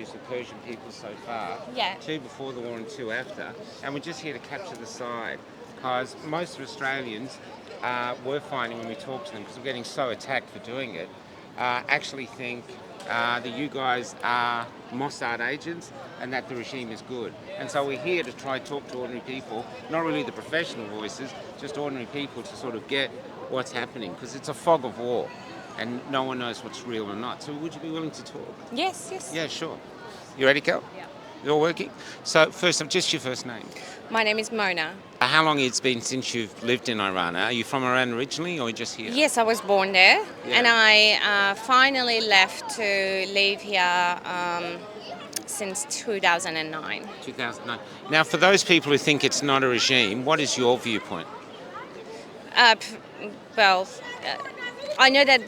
interviews with Persian people so far. Yeah. 2 before the war and 2 after. And we're just here to capture the side. Because most of Australians were finding when we talk to them, because we're getting so attacked for doing it, actually think that you guys are Mossad agents and that the regime is good. And so we're here to try to talk to ordinary people, not really the professional voices, just ordinary people to sort of get what's happening, because it's a fog of war and no one knows what's real or not. So would you be willing to talk? Yes, yes. Yeah, sure. You ready, Kel? Yeah. You're working? So first, just your first name. My name is Mona. How long it's been since you've lived in Iran? Are you from Iran originally or just here? Yes, I was born there, Yeah. and I finally left to live here since 2009. 2009. Now, for those people who think it's not a regime, what is your viewpoint? Well, I know that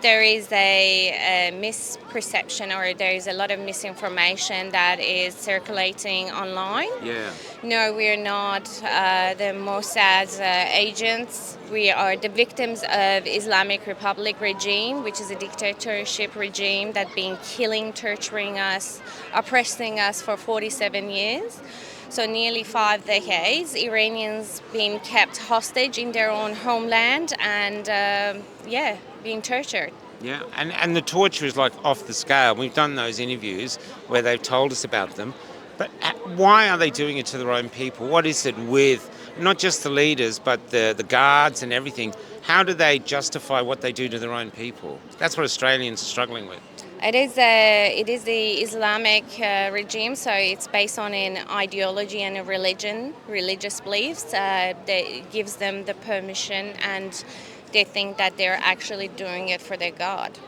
there is a misperception, or there is a lot of misinformation that is circulating online. Yeah. No, we are not the Mossad's agents. We are the victims of Islamic Republic regime, which is a dictatorship regime that been killing, torturing us, oppressing us for 47 years. So nearly 5 decades, Iranians being kept hostage in their own homeland and, being tortured. Yeah, and the torture is like off the scale. We've done those interviews where they've told us about them. But why are they doing it to their own people? What is it with not just the leaders, but the guards and everything? How do they justify what they do to their own people? That's what Australians are struggling with. It is the Islamic regime, so it's based on an ideology and a religious beliefs that gives them the permission, and they think that they're actually doing it for their God.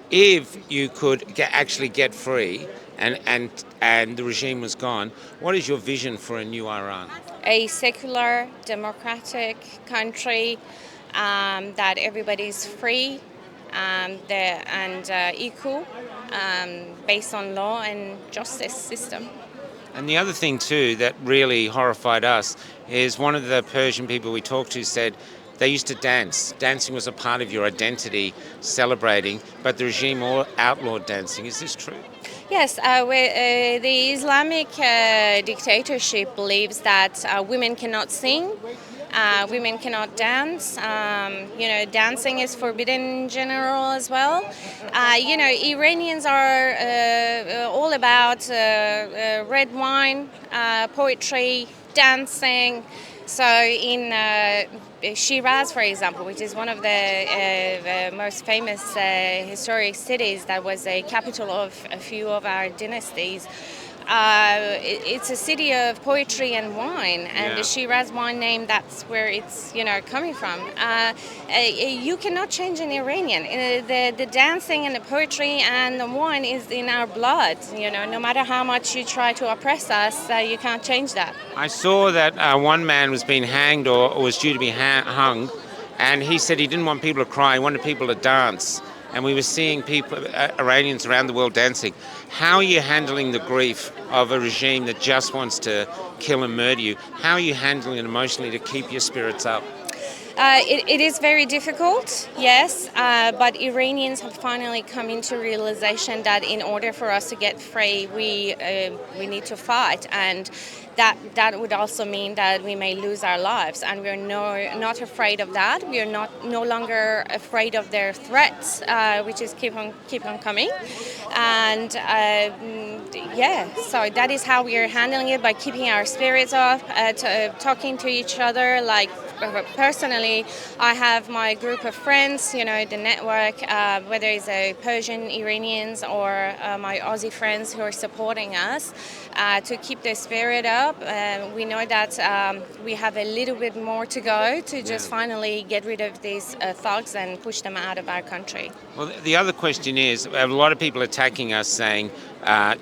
If you could actually get free and the regime was gone, what is your vision for a new Iran? A secular, democratic country that everybody's free and equal, based on law and justice system. And the other thing too that really horrified us is one of the Persian people we talked to said they used to dance. Dancing was a part of your identity, celebrating, but the regime all outlawed dancing. Is this true? Yes, the Islamic dictatorship believes that women cannot sing, women cannot dance. Dancing is forbidden in general as well. Iranians are all about red wine, poetry, dancing. So in Shiraz, for example, which is one of the most famous historic cities that was a capital of a few of our dynasties, it's a city of poetry and wine, and the Shiraz wine name, that's where it's coming from. You cannot change an Iranian. The dancing and the poetry and the wine is in our blood. No matter how much you try to oppress us, you can't change that. I saw that one man was being hanged or was due to be hung, and he said he didn't want people to cry, he wanted people to dance. And we were seeing people, Iranians around the world dancing. How are you handling the grief of a regime that just wants to kill and murder you? How are you handling it emotionally to keep your spirits up? It is very difficult, yes, but Iranians have finally come into realization that in order for us to get free, we need to fight, and that would also mean that we may lose our lives, and we're not afraid of that. We are no longer afraid of their threats, which is keep on coming, and so that is how we are handling it, by keeping our spirits up, talking to each other. Like personally, I have my group of friends, the network, whether it's Persian Iranians or my Aussie friends who are supporting us to keep the spirit up. We know that we have a little bit more to go to just finally get rid of these thugs and push them out of our country. Well, the other question is, a lot of people attacking us saying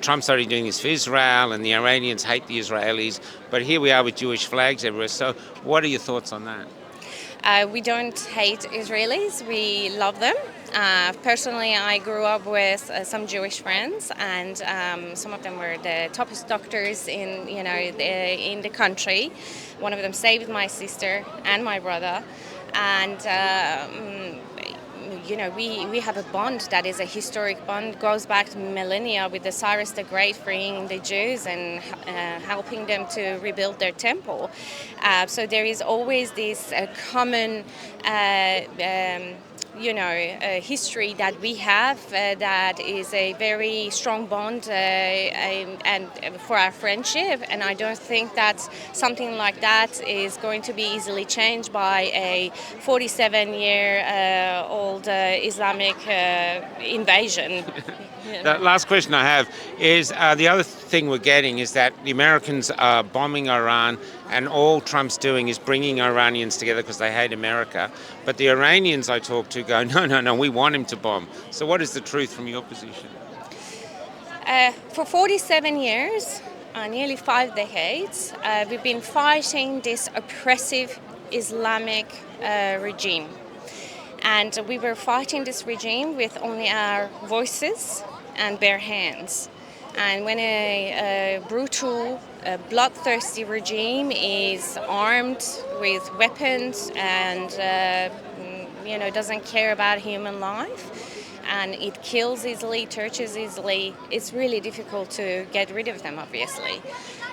Trump's already doing this for Israel and the Iranians hate the Israelis, but here we are with Jewish flags everywhere. So what are your thoughts on that? We don't hate Israelis, we love them. Personally, I grew up with some Jewish friends, and some of them were the toppest doctors in the country. One of them saved my sister and my brother, and we have a bond that is a historic bond, goes back to millennia with the Cyrus the Great freeing the Jews and helping them to rebuild their temple. So there is always this common history that we have that is a very strong bond and for our friendship, and I don't think that something like that is going to be easily changed by a 47-year-old Islamic invasion. The last question I have is the other thing we're getting is that the Americans are bombing Iran, and all Trump's doing is bringing Iranians together because they hate America. But the Iranians I talk to go, no, we want him to bomb. So what is the truth from your position? For 47 years, nearly 5 decades, we've been fighting this oppressive Islamic regime. And we were fighting this regime with only our voices and bare hands. And when a brutal, bloodthirsty regime is armed with weapons and doesn't care about human life, and it kills easily, tortures easily, it's really difficult to get rid of them, obviously.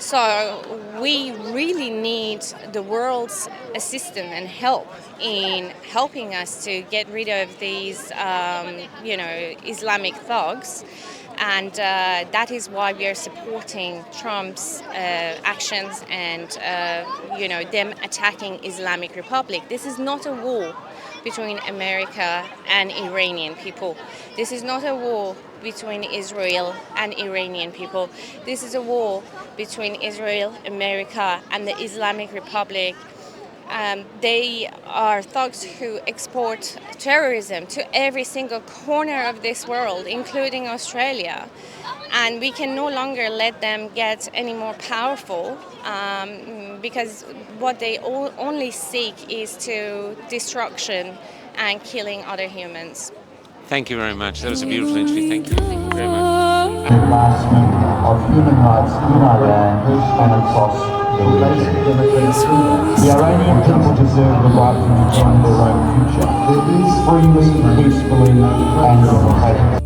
So we really need the world's assistance and help in helping us to get rid of these, Islamic thugs. And that is why we are supporting Trump's actions and, them attacking Islamic Republic. This is not a war between America and Iranian people. This is not a war between Israel and Iranian people. This is a war between Israel, America, and the Islamic Republic. They are thugs who export terrorism to every single corner of this world, including Australia. And we can no longer let them get any more powerful because what they only seek is to destruction and killing other humans. Thank you very much. That was a beautiful interview. Thank you very much. Harassment of human rights in Iran and across the region. The Iranian people deserve the right to define their own future, freely, peacefully, and democratically.